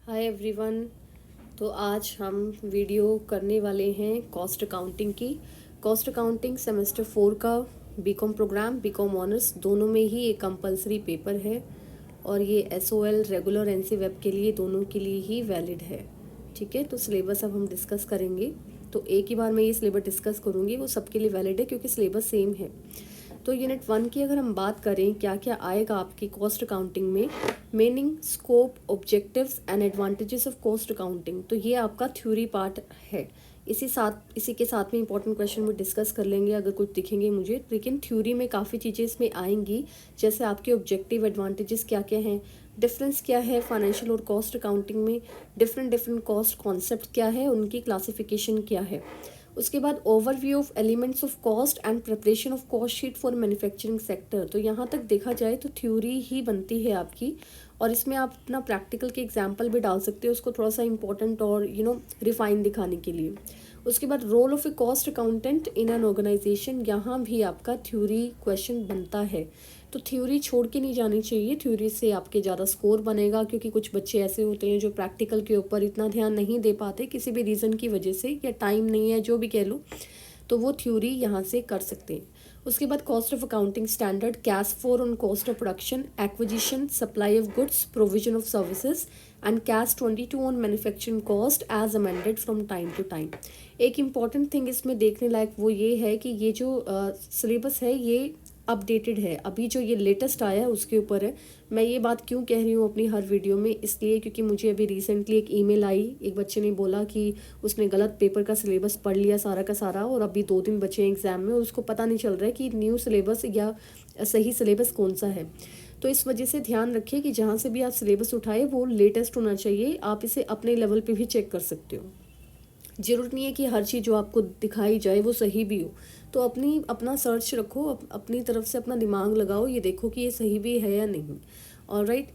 Hi everyone. तो आज हम वीडियो करने वाले हैं कॉस्ट अकाउंटिंग की। कॉस्ट अकाउंटिंग सेमेस्टर 4 का बीकॉम प्रोग्राम, बीकॉम ऑनर्स दोनों में ही एक कंपलसरी पेपर है और ये एसओएल रेगुलर एनसी वेब के लिए दोनों के लिए ही वैलिड है। ठीक है, तो सिलेबस अब हम डिस्कस करेंगे। तो एक ही बार मैं ये सिलेबस डिस्कस करूँगी, वो सबके लिए वैलिड है क्योंकि सिलेबस सेम है। तो यूनिट 1 की अगर हम बात करें क्या क्या आएगा आपकी कॉस्ट अकाउंटिंग में, meaning, scope, objectives and advantages of cost accounting, तो ये आपका थ्योरी पार्ट है। इसी के साथ में इंपॉर्टेंट क्वेश्चन वो डिस्कस कर लेंगे अगर कुछ दिखेंगे मुझे, लेकिन थ्योरी में काफ़ी चीज़ें इसमें आएंगी, जैसे आपके ऑब्जेक्टिव एडवांटेजेस क्या क्या हैं, डिफरेंस क्या है फाइनेंशियल और कॉस्ट अकाउंटिंग में, डिफरेंट कॉस्ट कॉन्सेप्ट क्या है, उनकी क्लासिफिकेशन क्या है। उसके बाद overview of elements of cost and preparation of cost sheet for manufacturing sector. तो यहाँ तक देखा जाए तो थ्योरी ही बनती है आपकी, और इसमें आप अपना प्रैक्टिकल के एग्जाम्पल भी डाल सकते हो उसको थोड़ा सा इंपॉर्टेंट और रिफाइन दिखाने के लिए। उसके बाद role of a cost accountant in an organisation, यहाँ भी आपका थ्योरी क्वेश्चन बनता है। तो थ्योरी छोड़ के नहीं जानी चाहिए, थ्योरी से आपके ज़्यादा स्कोर बनेगा, क्योंकि कुछ बच्चे ऐसे होते हैं जो प्रैक्टिकल के ऊपर इतना ध्यान नहीं दे पाते किसी भी रीज़न की वजह से, या टाइम नहीं है जो भी कह लो, तो वो थ्योरी यहाँ से कर सकते हैं। उसके बाद cost of accounting standard, CAS four on cost of production, acquisition, supply of goods, provision of services and CAS 22 on manufacturing cost as amended from time to time. एक इम्पॉर्टेंट थिंग इसमें देखने लायक वो ये है कि ये जो सिलेबस है ये अपडेटेड है, अभी जो ये लेटेस्ट आया है उसके ऊपर है। मैं ये बात क्यों कह रही हूँ अपनी हर वीडियो में, इसलिए क्योंकि मुझे अभी रिसेंटली एक ईमेल आई, एक बच्चे ने बोला कि उसने गलत पेपर का सिलेबस पढ़ लिया सारा का सारा, और अभी 2 दिन बचे हैं एग्जाम में और उसको पता नहीं चल रहा है कि न्यू सिलेबस या सही सिलेबस कौन सा है। तो इस वजह से ध्यान रखिए कि जहाँ से भी आप सिलेबस उठाए वो लेटेस्ट होना चाहिए, आप इसे अपने लेवल पे भी चेक कर सकते हो। ज़रूरत नहीं है कि हर चीज़ जो आपको दिखाई जाए वो सही भी हो, तो अपना सर्च रखो, अपनी तरफ से अपना दिमाग लगाओ, ये देखो कि ये सही भी है या नहीं। ऑलराइट,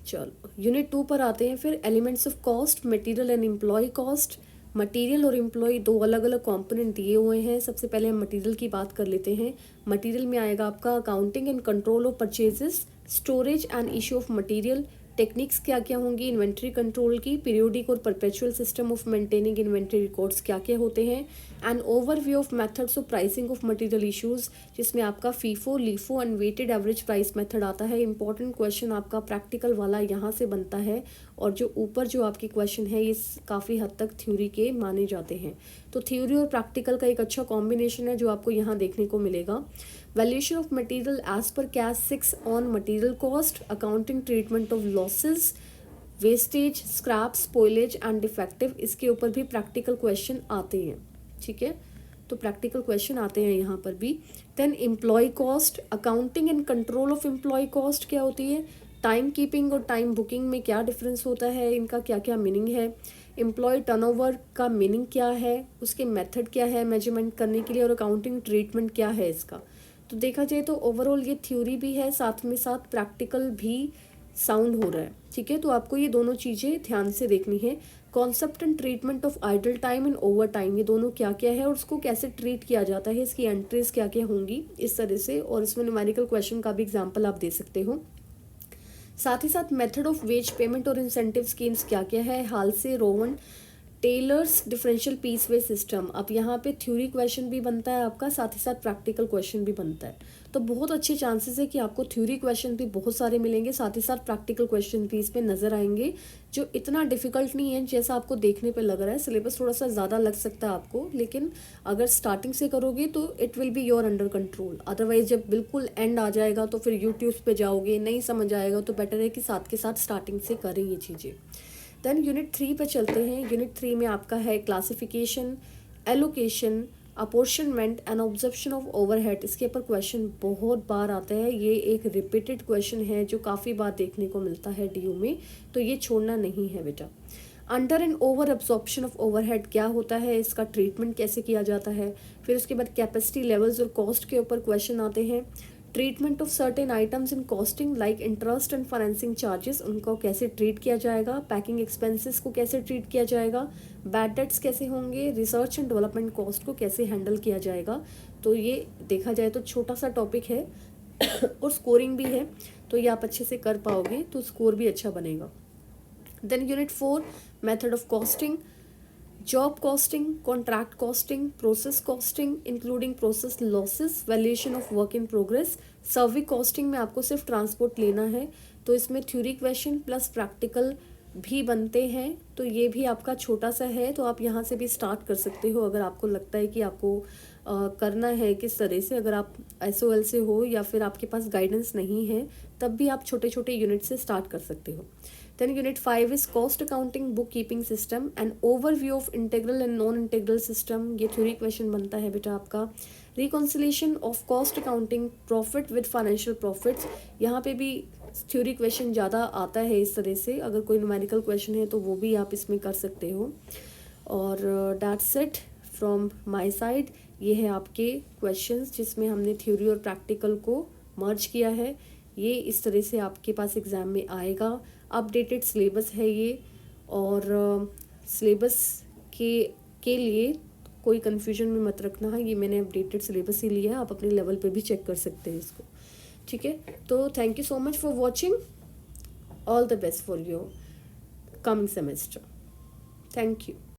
चलो यूनिट 2 पर आते हैं फिर। Elements of cost, material and employ cost. Material और एम्प्लॉय दो अलग अलग कंपोनेंट दिए हुए हैं। सबसे पहले हम मटेरियल की बात कर लेते हैं। मटेरियल में आएगा आपका accounting and control of purchases, storage and issue of material, techniques क्या क्या होंगी इन्वेंट्री कंट्रोल की, पीरियोडिक और perpetual system of maintaining inventory records क्या क्या होते हैं, and overview of methods of pricing of material issues, जिसमें आपका FIFO, LIFO and weighted average price method आता है। इंपॉर्टेंट क्वेश्चन आपका प्रैक्टिकल वाला यहाँ से बनता है, और जो ऊपर जो आपके क्वेश्चन है ये काफ़ी हद तक थ्योरी के माने जाते हैं। तो थ्योरी और प्रैक्टिकल का एक अच्छा कॉम्बिनेशन है जो आपको यहाँ देखने को मिलेगा। Valuation of material as per CAS 6 on material cost, accounting treatment of losses, wastage, scrap, spoilage and defective, इसके ऊपर भी प्रैक्टिकल क्वेश्चन आते हैं। ठीक है, तो प्रैक्टिकल क्वेश्चन आते हैं यहाँ पर भी। Then employ cost, accounting and control of employ cost क्या होती है, टाइम कीपिंग और टाइम बुकिंग में क्या डिफरेंस होता है, इनका क्या क्या मीनिंग है, एम्प्लॉय टर्नओवर का मीनिंग क्या है, उसके मेथड क्या है मेजरमेंट करने के लिए, और अकाउंटिंग ट्रीटमेंट क्या है इसका। तो देखा जाए तो ओवरऑल ये थ्योरी भी है, साथ में साथ प्रैक्टिकल भी साउंड हो रहा है। ठीक है, तो आपको ये दोनों चीज़ें ध्यान से देखनी है। Concept and treatment of idle time and over time, ये दोनों क्या क्या है और उसको कैसे ट्रीट किया जाता है, इसकी एंट्रीज क्या क्या होंगी इस तरह से, और इसमें न्यूमेरिकल क्वेश्चन का भी एग्जाम्पल आप दे सकते हो। साथ ही साथ मेथड ऑफ वेज पेमेंट और इंसेंटिव स्कीम्स क्या क्या है, हाल से रोवन टेलर्स डिफरेंशियल पीस वे सिस्टम। अब यहाँ पे थ्योरी क्वेश्चन भी बनता है आपका, साथ ही साथ प्रैक्टिकल क्वेश्चन भी बनता है। तो बहुत अच्छे चांसेस है कि आपको थ्योरी क्वेश्चन भी बहुत सारे मिलेंगे, साथ ही साथ प्रैक्टिकल क्वेश्चन भी इसमें नजर आएंगे, जो इतना डिफिकल्ट नहीं है जैसा आपको देखने पे लग रहा है। सिलेबस थोड़ा सा ज़्यादा लग सकता है आपको, लेकिन अगर स्टार्टिंग से करोगे तो it will be your under control. Otherwise जब बिल्कुल एंड आ जाएगा तो फिर यूट्यूब पे जाओगे, नहीं समझ आएगा, तो बेटर है कि साथ के साथ स्टार्टिंग से करें ये चीज़ें। देन यूनिट 3 पे चलते हैं। यूनिट 3 में आपका है classification, allocation, apportionment and absorption of overhead. इसके ऊपर क्वेश्चन बहुत बार आता है, ये एक रिपीटेड क्वेश्चन है जो काफ़ी बार देखने को मिलता है डीयू में, तो ये छोड़ना नहीं है बेटा। Under and over absorption of overhead क्या होता है, इसका ट्रीटमेंट कैसे किया जाता है। फिर उसके बाद कैपेसिटी लेवल्स और कॉस्ट के ऊपर क्वेश्चन आते हैं। Treatment of certain items in costing like interest and financing charges, उनको कैसे ट्रीट किया जाएगा, पैकिंग एक्सपेंसेस को कैसे ट्रीट किया जाएगा, बैड डेट्स कैसे होंगे, रिसर्च एंड डेवलपमेंट कॉस्ट को कैसे हैंडल किया जाएगा। तो ये देखा जाए तो छोटा सा टॉपिक है और स्कोरिंग भी है, तो ये आप अच्छे से कर पाओगे तो स्कोर भी अच्छा बनेगा। Then unit 4, method of costing, job costing, contract costing, process costing including process losses, valuation of work in progress. Survey costing में आपको सिर्फ ट्रांसपोर्ट लेना है, तो इसमें थ्योरी क्वेश्चन प्लस प्रैक्टिकल भी बनते हैं, तो ये भी आपका छोटा सा है, तो आप यहाँ से भी स्टार्ट कर सकते हो अगर आपको लगता है कि आपको करना है किस तरह से। अगर आप SOL से हो या फिर आपके पास गाइडेंस नहीं है, तब भी आप छोटे छोटे यूनिट से स्टार्ट कर सकते हो। Then unit 5 is cost accounting bookkeeping system and overview of integral and non integral system। ये थ्योरी क्वेश्चन बनता है बेटा आपका। reconciliation of cost accounting profit with financial profits, यहाँ पे भी थ्योरी क्वेश्चन ज़्यादा आता है इस तरह से। अगर कोई न्यूमेरिकल क्वेश्चन है तो वो भी आप इसमें कर सकते हो। और that's it from my side. ये है आपके क्वेश्चंस जिसमें हमने थ्योरी और प्रैक्टिकल को मर्ज किया है। ये इस तरह से आपके पास एग्ज़ाम में आएगा। अपडेटेड सिलेबस है ये, और सिलेबस के लिए कोई कन्फ्यूजन में मत रखना है, ये मैंने अपडेटेड सिलेबस ही लिया है, आप अपने लेवल पे भी चेक कर सकते हैं इसको। ठीक है, तो thank you so much for watching, all the best for your coming semester. Thank you.